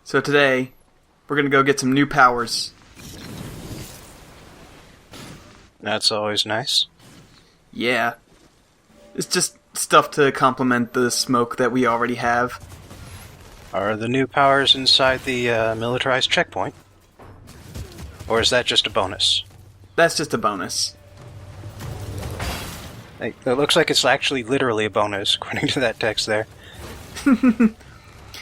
So today, we're gonna go get some new powers. That's always nice. Yeah. It's just stuff to complement the smoke that we already have. Are the new powers inside the militarized checkpoint? Or is that just a bonus? That's just a bonus. It looks like it's actually literally a bonus, according to that text there.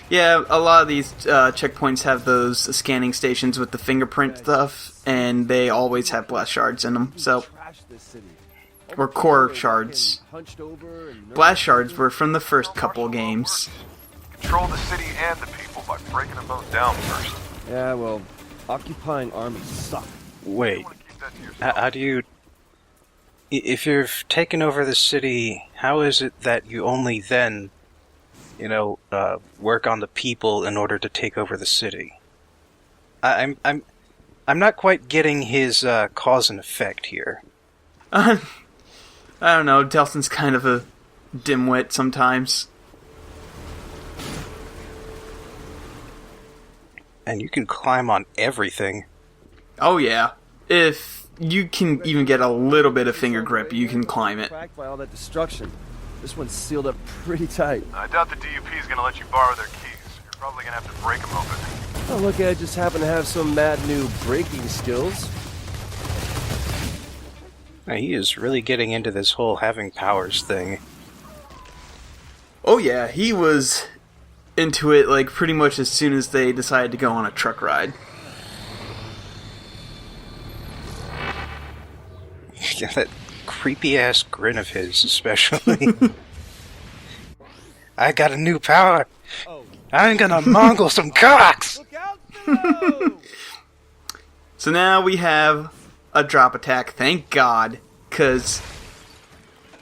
Yeah, a lot of these checkpoints have those scanning stations with the fingerprint stuff, and they always have blast shards in them, so... Or core shards. Blast shards were from the first couple games. Control the city and the people by breaking them both down first. Yeah, well, occupying armies suck. Wait, how do you... If you've taken over the city, how is it that you only then, work on the people in order to take over the city? I'm not quite getting his cause and effect here. I don't know, Delson's kind of a dimwit sometimes. And you can climb on everything. Oh yeah. If you can even get a little bit of finger grip, you can climb it. Cracked by all that destruction. This one's sealed up pretty tight. I doubt the DUP is going to let you borrow their keys. You're probably going to have to break them open. Oh, look, I just happen to have some mad new breaking skills. He is really getting into this whole having powers thing. Oh yeah, he was into it like pretty much as soon as they decided to go on a truck ride. Yeah, that creepy-ass grin of his, especially. I got a new power. I'm gonna mongle some cocks! Look out below! So now we have a drop attack, thank God, because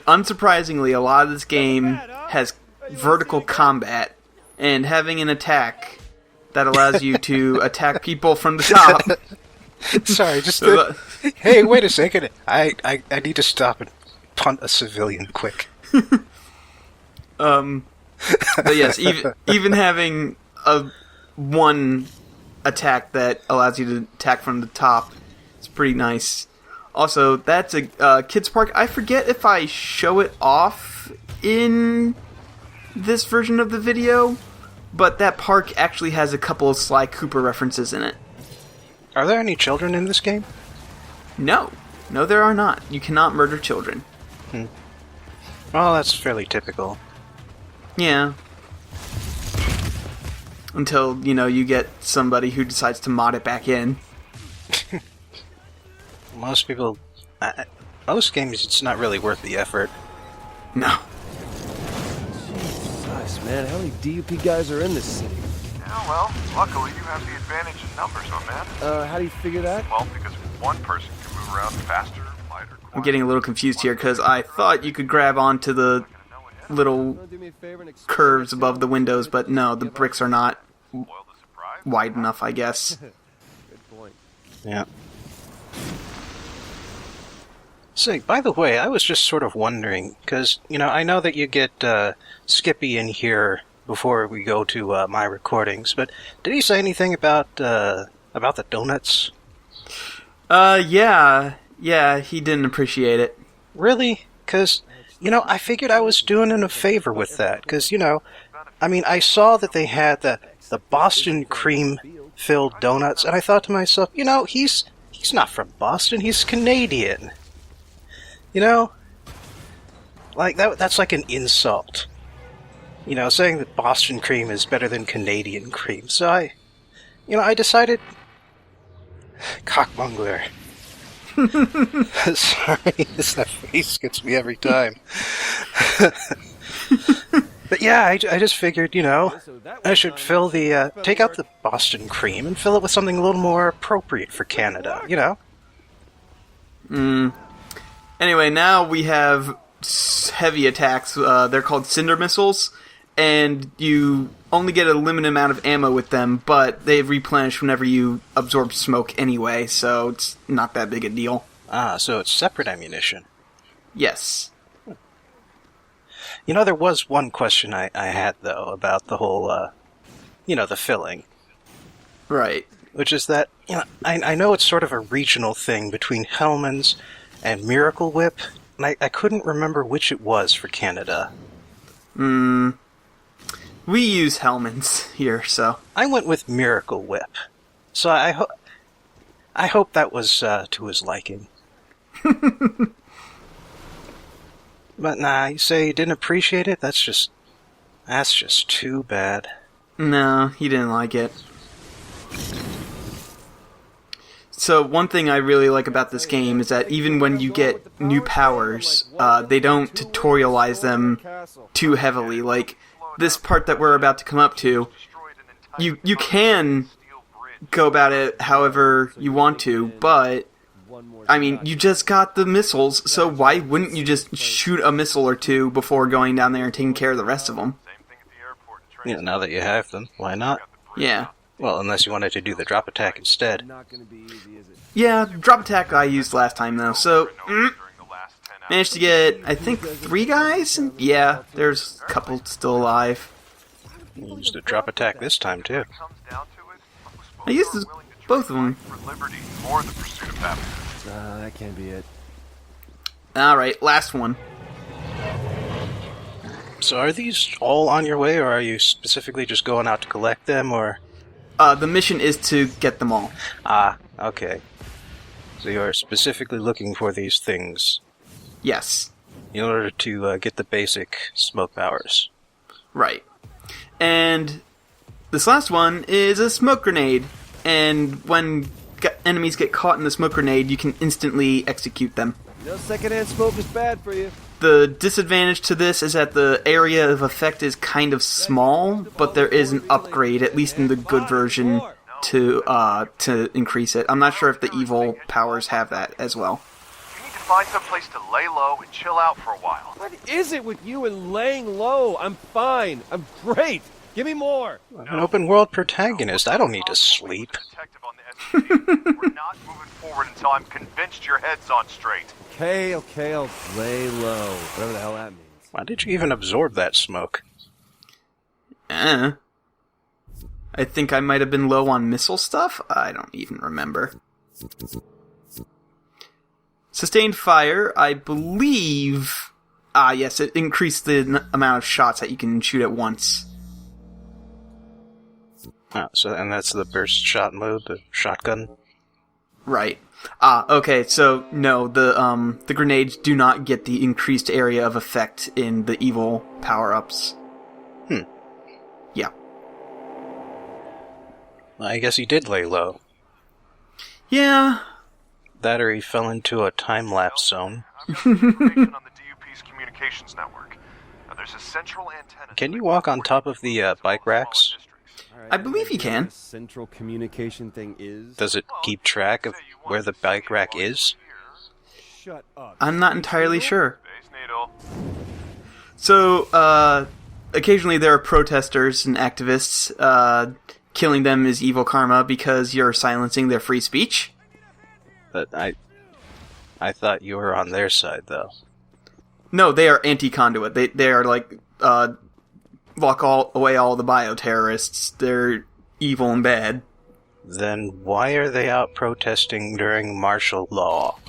unsurprisingly, a lot of this game has vertical combat, and having an attack that allows you to attack people from the top. Sorry, hey, wait a second. I need to stop and punt a civilian quick. But yes, even having one attack that allows you to attack from the top is pretty nice. Also, that's a kids park. I forget if I show it off in this version of the video, but that park actually has a couple of Sly Cooper references in it. Are there any children in this game? No, there are not. You cannot murder children. Well, that's fairly typical. Yeah. Until, you get somebody who decides to mod it back in. Most people... most games, it's not really worth the effort. No. Jesus, man, how many DUP guys are in this city? Yeah, well, luckily you have the advantage in numbers, my man. How do you figure that? Well, because one person can move around faster, lighter, quieter. I'm getting a little confused here because I thought you could grab onto the little Do me a favor and explain curves that to above me? the windows, but no, the bricks are not Spoil the surprise. wide enough, I guess. Good point. Yeah. Say, by the way, I was just sort of wondering, because, I know that you get Skippy in here before we go to my recordings, but did he say anything about the donuts? Yeah, he didn't appreciate it. Really? Because, I figured I was doing him a favor with that, because, I saw that they had the Boston cream-filled donuts, and I thought to myself, he's not from Boston, he's Canadian. Like, that's like an insult. Saying that Boston cream is better than Canadian cream. So I decided... Cockmongler. Sorry, that face gets me every time. But yeah, I just figured, I should fill take out the Boston cream and fill it with something a little more appropriate for Canada, Anyway, now we have heavy attacks. They're called Cinder Missiles, and you only get a limited amount of ammo with them, but they replenish whenever you absorb smoke anyway, so it's not that big a deal. Ah, so it's separate ammunition. Yes. There was one question I had, though, about the whole, the filling. Right. Which is that, I know it's sort of a regional thing between Hellman's and Miracle Whip, and I couldn't remember which it was for Canada. We use Hellman's here, so... I went with Miracle Whip. So I hope that was to his liking. But nah, you say you didn't appreciate it? That's just too bad. No, he didn't like it. So one thing I really like about this game is that even when you get new powers, they don't tutorialize them too heavily. Like, this part that we're about to come up to, you can go about it however you want to, but, I mean, you just got the missiles, so why wouldn't you just shoot a missile or two before going down there and taking care of the rest of them? Yeah, now that you have them, why not? Yeah. Well, unless you wanted to do the drop attack instead. Yeah, drop attack I used last time, though, so... managed to get, I think, 3 guys? And yeah, there's a couple still alive. You used a drop attack this time, too. I used both of them. That can't be it. Alright, last one. So are these all on your way, or are you specifically just going out to collect them, or...? The mission is to get them all. Ah, okay. So you're specifically looking for these things Yes. in order to get the basic smoke powers. Right. And this last one is a smoke grenade. And when enemies get caught in the smoke grenade, you can instantly execute them. Secondhand smoke is bad for you. The disadvantage to this is that the area of effect is kind of small, but there is an upgrade, at least in the good version, to increase it. I'm not sure if the evil powers have that as well. You need to find some place to lay low and chill out for a while. What is it with you and laying low? I'm fine. I'm great. Give me more. I'm an open world protagonist. I don't need to sleep. We're not moving forward until I'm convinced your head's on straight. Okay, I'll lay low. Whatever the hell that means. Why did you even absorb that smoke? I think I might have been low on missile stuff? I don't even remember. Sustained fire, I believe... yes, it increased the amount of shots that you can shoot at once. And that's the burst shot mode, the shotgun? Right. Okay, so no, the grenades do not get the increased area of effect in the evil power-ups. Yeah. Well, I guess he did lay low. Yeah. That or he fell into a time-lapse zone. I've got some information on the DUP's communications network. Now, there's a central antenna... Can you walk on top of the bike racks? I believe you can. Central communication thing is... Does it keep track of where the bike rack is? Shut up. I'm not entirely sure. Base Needle. So, occasionally there are protesters and activists. Killing them is evil karma because you're silencing their free speech. But I thought you were on their side, though. No, they are anti-conduit. They are like, lock away all the bioterrorists. They're evil and bad. Then why are they out protesting during martial law?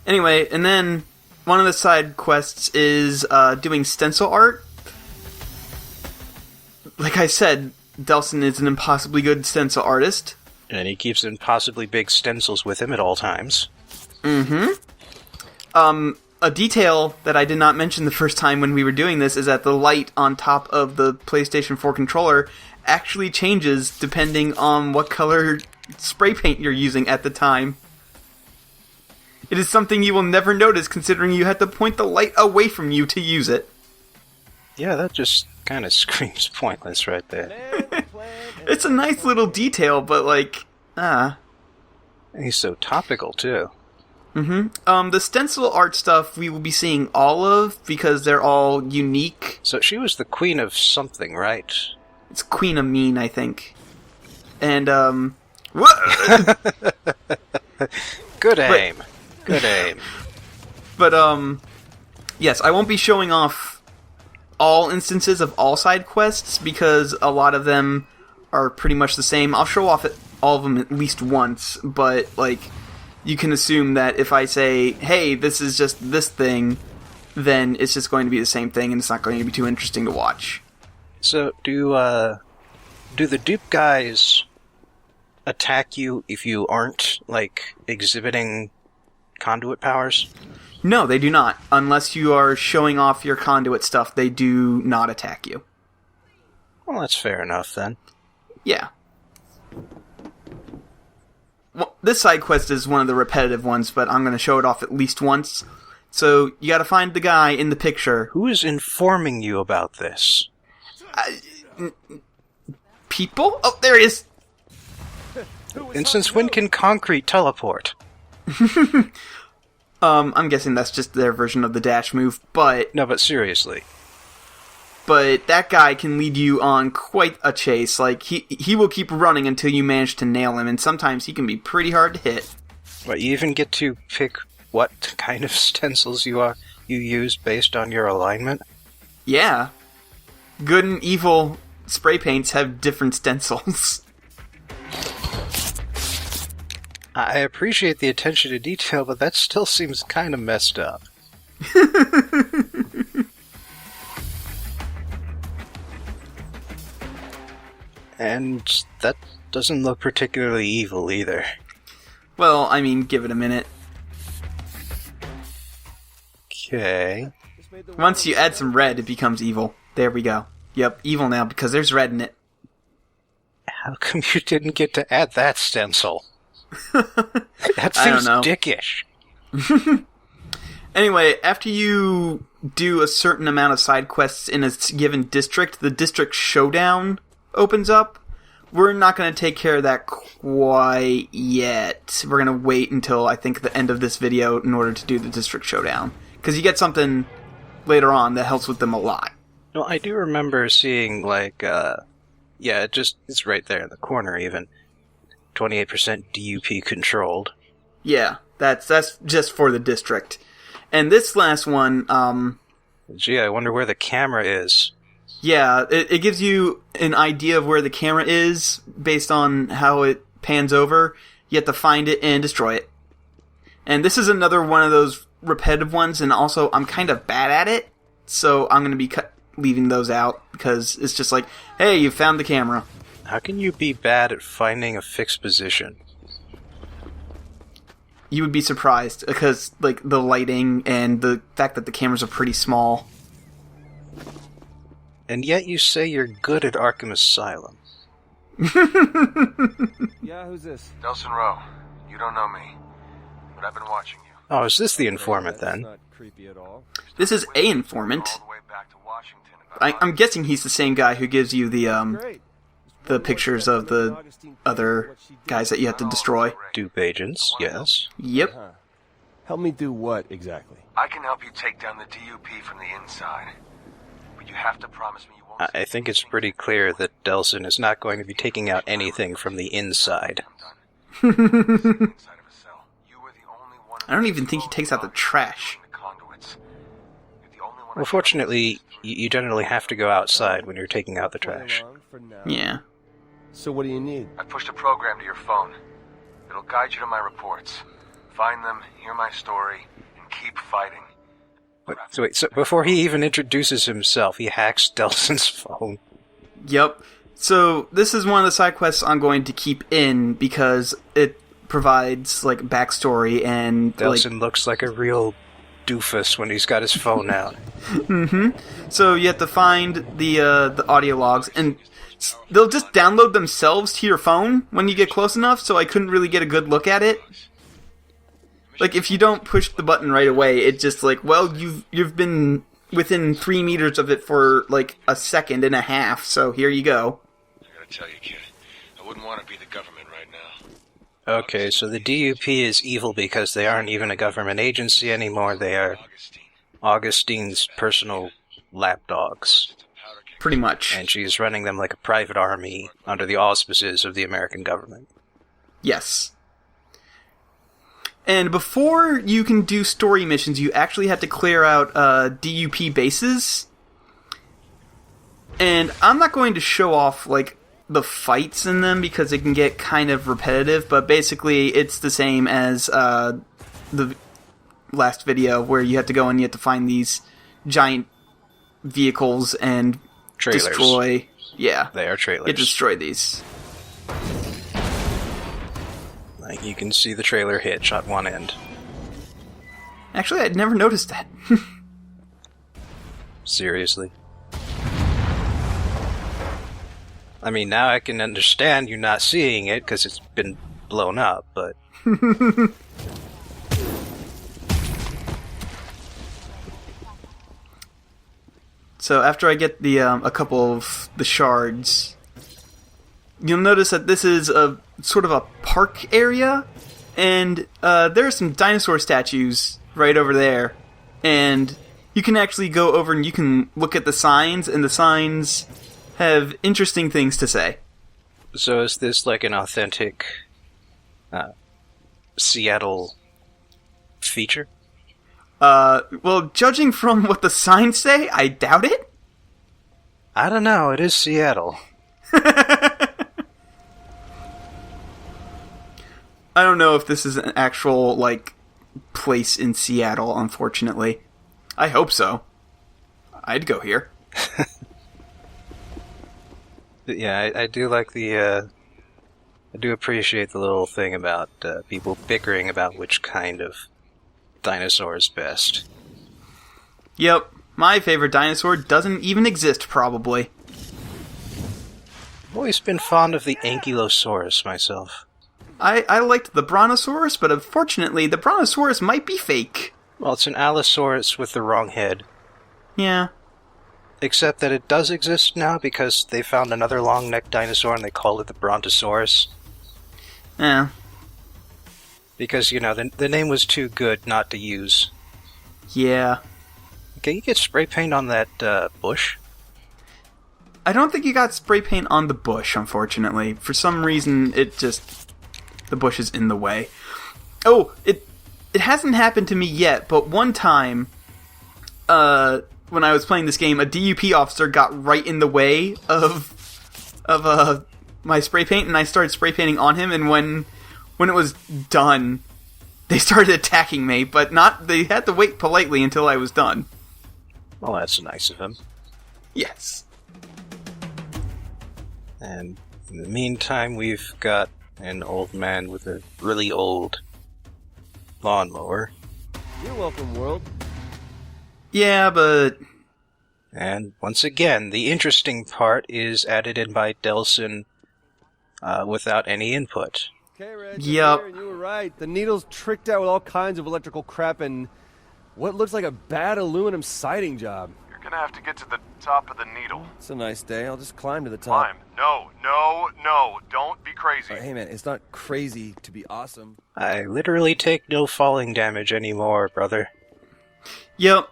Anyway, and then one of the side quests is doing stencil art. Like I said, Delson is an impossibly good stencil artist. And he keeps impossibly big stencils with him at all times. A detail that I did not mention the first time when we were doing this is that the light on top of the PlayStation 4 controller actually changes depending on what color spray paint you're using at the time. It is something you will never notice considering you had to point the light away from you to use it. Yeah, that just kind of screams pointless right there. It's a nice little detail, but like, He's so topical, too. The stencil art stuff we will be seeing all of because they're all unique. So she was the queen of something, right? It's Queen of Mean, I think. And, what? Good aim. Good aim. But, yes, I won't be showing off all instances of all side quests because a lot of them are pretty much the same. I'll show off all of them at least once, but, like, you can assume that if I say, hey, this is just this thing, then it's just going to be the same thing, and it's not going to be too interesting to watch. So, do the dupe guys attack you if you aren't, like, exhibiting conduit powers? No, they do not. Unless you are showing off your conduit stuff, they do not attack you. Well, that's fair enough, then. Yeah. Well, this side quest is one of the repetitive ones, but I'm going to show it off at least once. So, you gotta find the guy in the picture. Who is informing you about this? People? Oh, there he is! And since when can concrete teleport? I'm guessing that's just their version of the dash move, but... No, but seriously. But that guy can lead you on quite a chase. Like, he will keep running until you manage to nail him, and sometimes he can be pretty hard to hit. What, you even get to pick what kind of stencils you use based on your alignment? Yeah. Good and evil spray paints have different stencils. I appreciate the attention to detail, but that still seems kind of messed up. And that doesn't look particularly evil either. Well, I mean, give it a minute. Okay. Once you add some red, it becomes evil. There we go. Yep, evil now, because there's red in it. How come you didn't get to add that stencil? That seems dickish. Anyway, after you do a certain amount of side quests in a given district, the district showdown opens up. We're not going to take care of that quite yet. We're going to wait until, I think, the end of this video in order to do the district showdown. Because you get something later on that helps with them a lot. No, I do remember seeing, like, it's right there in the corner, even. 28% DUP controlled. Yeah, that's just for the district. And this last one, Gee, I wonder where the camera is. Yeah, it gives you an idea of where the camera is based on how it pans over. You have to find it and destroy it. And this is another one of those repetitive ones, and also I'm kind of bad at it, so I'm going to be leaving those out, because it's just like, hey, you found the camera. How can you be bad at finding a fixed position? You would be surprised, because like the lighting and the fact that the cameras are pretty small. And yet you say you're good at Arkham Asylum. Yeah, who's this? Nelson Rowe. You don't know me, but I've been watching you. Oh, is this the informant then? That's not creepy at all. This is a informant. All the way back to Washington about I'm guessing he's the same guy who gives you Great. the pictures of the other guys that you have to destroy. Dupe agents, yes. Yep. Huh. Help me do what exactly? I can help you take down the DUP from the inside. But you have to promise me you won't... I think it's pretty clear that Delson is not going to be taking out anything from the inside. I'm done. Inside of a cell. You were the only one... I don't even think he takes out the trash. The conduits. You're the only one... Well, fortunately, you generally have to go outside when you're taking out the trash. Along for now. Yeah. So what do you need? I pushed a program to your phone. It'll guide you to my reports. Find them, hear my story, and keep fighting. So before he even introduces himself, he hacks Delson's phone. Yep. So this is one of the side quests I'm going to keep in because it provides like backstory and Delson looks like a real doofus when he's got his phone out. Mm-hmm. So you have to find the audio logs, and they'll just download themselves to your phone when you get close enough. So I couldn't really get a good look at it. Like, if you don't push the button right away, it's just like, well, you've been within 3 meters of it for, like, a second and a half, so here you go. I gotta tell you, kid, I wouldn't want to be the government right now. Okay, so the DUP is evil because they aren't even a government agency anymore. They are Augustine's personal lapdogs. Pretty much. And she's running them like a private army under the auspices of the American government. Yes. And before you can do story missions, you actually have to clear out DUP bases. And I'm not going to show off, like, the fights in them because it can get kind of repetitive, but basically it's the same as the last video where you have to go and you have to find these giant vehicles and Trailers. destroy. Yeah, They are trailers. you destroy these. Like, you can see the trailer hitch on one end. Actually, I'd never noticed that. Seriously. I mean, now I can understand you not seeing it because it's been blown up, but... So after I get the a couple of the shards, you'll notice that this is a sort of a park area, and there are some dinosaur statues right over there, and you can actually go over and you can look at the signs, and the signs have interesting things to say. So is this like an authentic Seattle feature? Well, judging from what the signs say, I doubt it. I don't know, it is Seattle. I don't know if this is an actual, like, place in Seattle, unfortunately. I hope so. I'd go here. Yeah, I do like the, I do appreciate the little thing about people bickering about which kind of dinosaur is best. Yep, my favorite dinosaur doesn't even exist, probably. I've always been fond of the Ankylosaurus myself. I liked the Brontosaurus, but unfortunately, the Brontosaurus might be fake. Well, it's an Allosaurus with the wrong head. Yeah. Except that it does exist now because they found another long-necked dinosaur and they called it the Brontosaurus. Yeah. Because, you know, the name was too good not to use. Yeah. Can you get spray paint on that bush? I don't think you got spray paint on the bush, unfortunately. For some reason, the bush is in the way. Oh, it hasn't happened to me yet, but one time, when I was playing this game, a DUP officer got right in the way of my spray paint, and I started spray painting on him, and when it was done, they started attacking me, but they had to wait politely until I was done. Well, that's nice of him. Yes. And in the meantime, we've got an old man with a really old lawnmower. You're welcome, world. Yeah, but... And once again, the interesting part is added in by Delson without any input. Okay, Reg, Yep. you were right. The needle's tricked out with all kinds of electrical crap and what looks like a bad aluminum siding job. You're gonna have to get to the top of the needle. It's a nice day. I'll just climb to the top. Climb. No. Don't be crazy. Hey, man, it's not crazy to be awesome. I literally take no falling damage anymore, brother. Yep.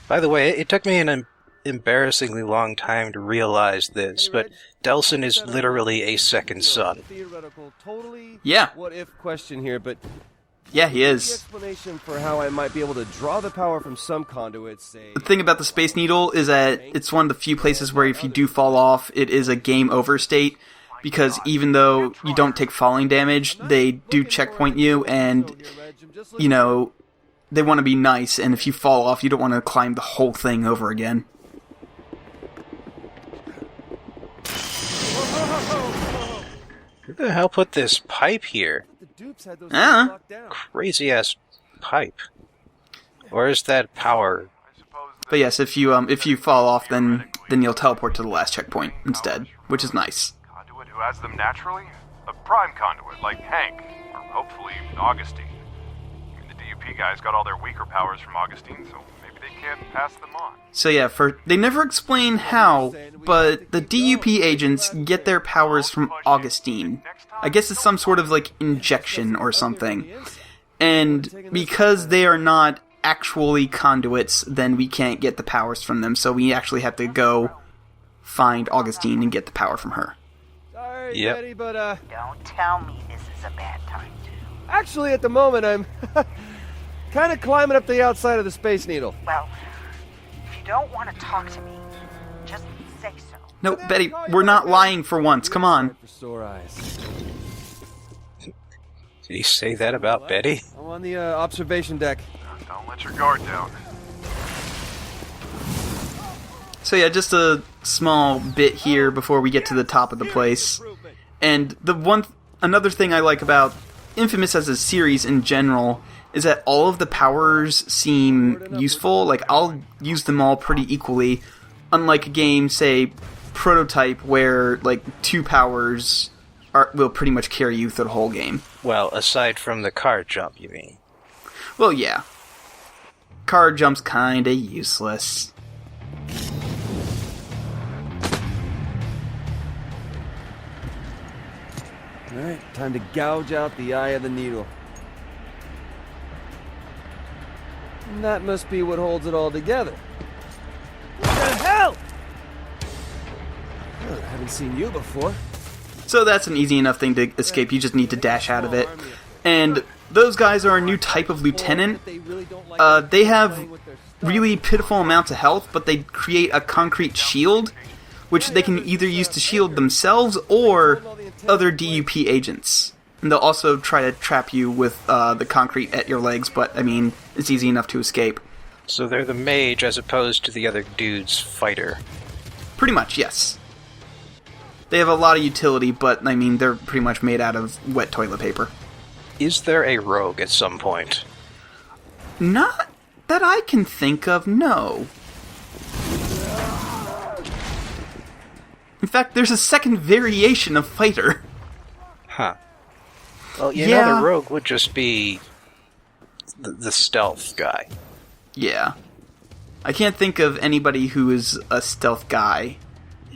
By the way, it took me an embarrassingly long time to realize this, but Delson is literally a second son. Theoretical, totally Yeah. what-if question here, but Yeah, he the is. explanation for how I might be able to draw the power from some conduits, say... The thing about the Space Needle is that it's one of the few places where if you do fall off, it is a game over state, because even though you don't take falling damage, they do checkpoint you, and, you know, they want to be nice, and if you fall off, you don't want to climb the whole thing over again. Who the hell put this pipe here? The dupes had those Uh-huh. locked down. Crazy-ass pipe. Or is that power? I suppose that But yes, if you fall off, then you'll teleport to the last checkpoint instead, which is nice. conduit who has them naturally? A prime conduit, like Hank, or hopefully Augustine. I mean, the DUP guys got all their weaker powers from Augustine, so maybe they can't pass them on. So yeah, they never explain how, but the DUP agents get their powers from Augustine. I guess it's some sort of like injection or something. And because they are not actually conduits, then we can't get the powers from them, so we actually have to go find Augustine and get the power from her. Sorry, Yep. Betty, but Don't tell me this is a bad time to. actually at the moment I'm kind of climbing up the outside of the Space Needle. Well, if you don't want to talk to me, Just say so. No, Betty, we're not lying for once. Come on. For sore eyes. Did he say that about Betty? I'm on the observation deck. Don't let your guard down. So yeah, just a small bit here before we get to the top of the place. And another thing I like about InFamous as a series in general is that all of the powers seem useful. Like, I'll use them all pretty equally, unlike a game, say, Prototype, where, like, 2 powers will pretty much carry you through the whole game. Well, aside from the car jump, you mean? Well, yeah. Car jump's kinda useless. Alright, time to gouge out the eye of the needle. And that must be what holds it all together. What the hell? Oh, I haven't seen you before. So that's an easy enough thing to escape, you just need to dash out of it. And those guys are a new type of lieutenant. They have really pitiful amounts of health, but they create a concrete shield, which they can either use to shield themselves or other DUP agents. And they'll also try to trap you with the concrete at your legs, but, I mean, it's easy enough to escape. So they're the mage as opposed to the other dude's fighter. Pretty much, yes. They have a lot of utility, but, I mean, they're pretty much made out of wet toilet paper. Is there a rogue at some point? Not that I can think of, no. In fact, there's a second variation of fighter. Huh. Well, you Yeah. know the rogue would just be the stealth guy. Yeah. I can't think of anybody who is a stealth guy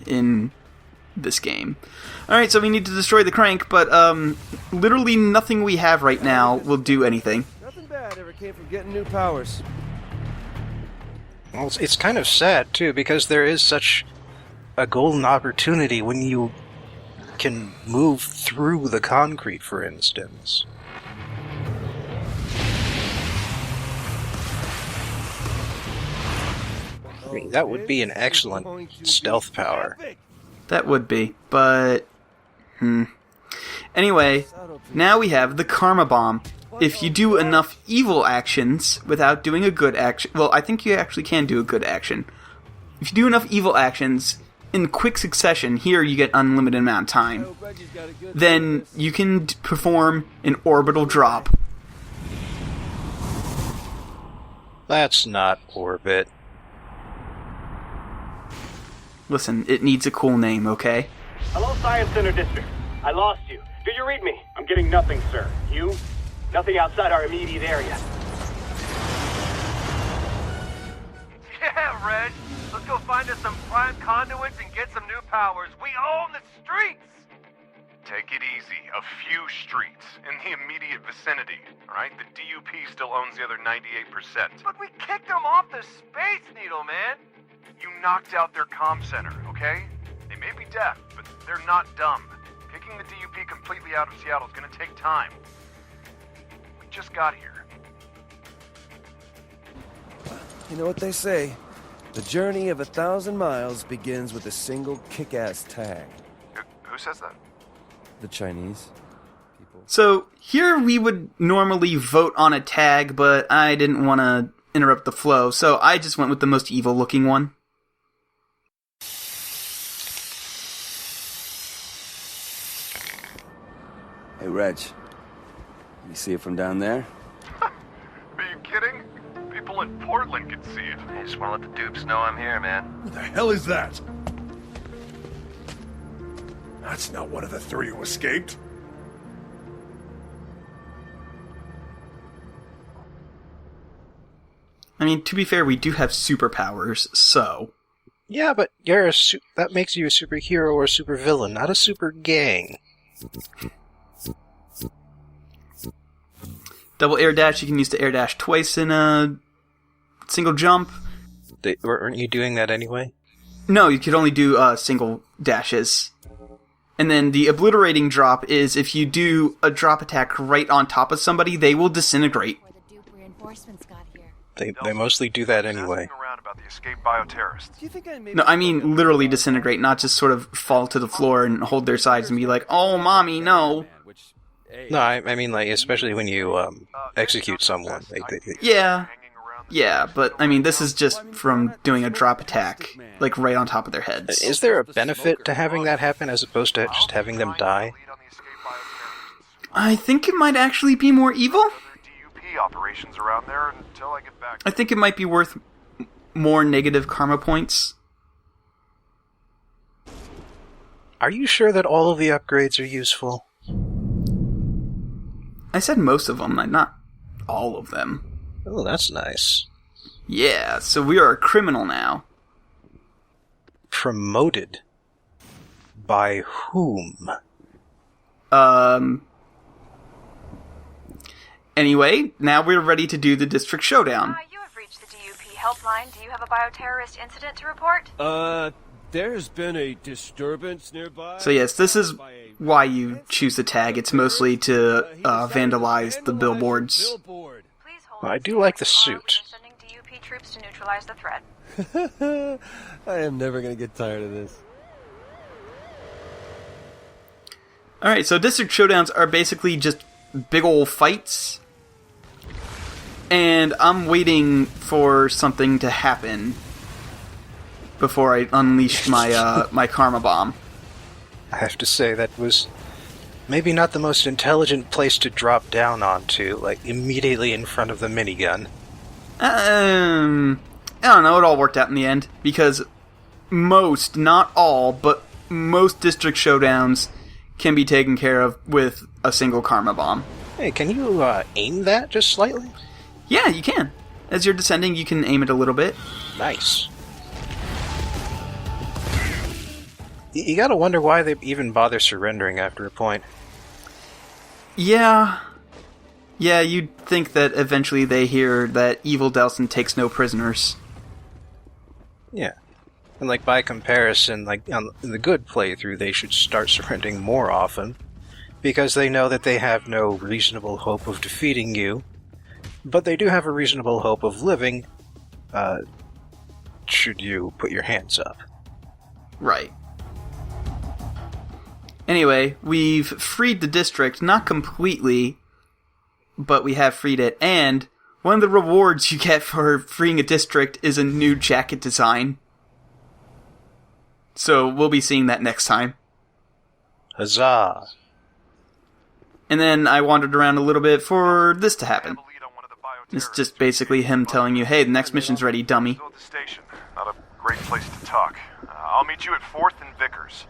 in this game. Alright, so we need to destroy the crank, but literally nothing we have right now will do anything. Nothing bad ever came from getting new powers. Well, it's kind of sad, too, because there is such a golden opportunity when you can move through the concrete, for instance. I mean, that would be an excellent stealth power. That would be, but... Anyway, now we have the Karma Bomb. If you do enough evil actions without doing a good action... Well, I think you actually can do a good action. If you do enough evil actions in quick succession, here you get unlimited amount of time, then you can perform an orbital drop. That's not orbit. Listen, it needs a cool name, okay? Hello, Science Center District. I lost you. Do you read me? I'm getting nothing, sir. You? Nothing outside our immediate area. Yeah, Reg. Let's go find us some prime conduits and get some new powers. We own the streets! Take it easy. A few streets in the immediate vicinity, alright? The DUP still owns the other 98%. But we kicked them off the Space Needle, man! You knocked out their comm center, okay? They may be deaf, but they're not dumb. Kicking the DUP completely out of Seattle is gonna take time. We just got here. You know what they say? The journey of 1,000 miles begins with a single kick-ass tag. Who says that? The Chinese people. So, here we would normally vote on a tag, but I didn't want to interrupt the flow, so I just went with the most evil-looking one. Hey, Reg. You see it from down there? Are you kidding? People in Portland can see it. I just want to let the dupes know I'm here, man. What the hell is that? That's not one of the 3 who escaped. I mean, to be fair, we do have superpowers, so... Yeah, but you're that makes you a superhero or a supervillain, not a super gang. Double air dash, you can use the air dash twice in a single jump. Weren't you doing that anyway? No, you could only do single dashes. And then the obliterating drop is if you do a drop attack right on top of somebody, they will disintegrate. Before the Duke reinforcements got here. They mostly do that anyway. Asking around about the escaped bioterrorists. Do you think I may No, I mean literally disintegrate, not just sort of fall to the floor and hold their sides and be like, "Oh, mommy, no." No, I mean, like, especially when you execute someone. Yeah, but I mean, this is just from doing a drop attack, like right on top of their heads. Is there a benefit to having that happen as opposed to just having them die? I think it might actually be more evil. DUP operations around there until I get back. I think it might be worth more negative karma points. Are you sure that all of the upgrades are useful? I said most of them, not all of them. Oh, that's nice. Yeah, so we are a criminal now. Promoted? By whom? Anyway, now we're ready to do the district showdown. You have reached the DUP helpline. Do you have a bioterrorist incident to report? There's been a disturbance nearby. So yes, this is why you choose the tag. It's mostly to vandalize the billboards. Please hold. I do like the suit. We're sending DUP troops to neutralize the threat. I am never going to get tired of this. Alright, so district showdowns are basically just big ol' fights. And I'm waiting for something to happen before I unleash my my karma bomb. I have to say, that was maybe not the most intelligent place to drop down onto, like, immediately in front of the minigun. I don't know, it all worked out in the end, because most, not all, but most district showdowns can be taken care of with a single karma bomb. Hey, can you aim that just slightly? Yeah, you can. As you're descending, you can aim it a little bit. Nice. You gotta wonder why they even bother surrendering after a point. Yeah, you'd think that eventually they hear that evil Delson takes no prisoners. Yeah. And, like, by comparison, like, in the good playthrough, they should start surrendering more often, because they know that they have no reasonable hope of defeating you, but they do have a reasonable hope of living, should you put your hands up. Right. Anyway, we've freed the district, not completely, but we have freed it, and one of the rewards you get for freeing a district is a new jacket design. So we'll be seeing that next time. Huzzah! And then I wandered around a little bit for this to happen. It's just basically him telling you, hey, the next mission's ready, dummy. Not a great place to talk. I'll meet you at 4th and Vickers.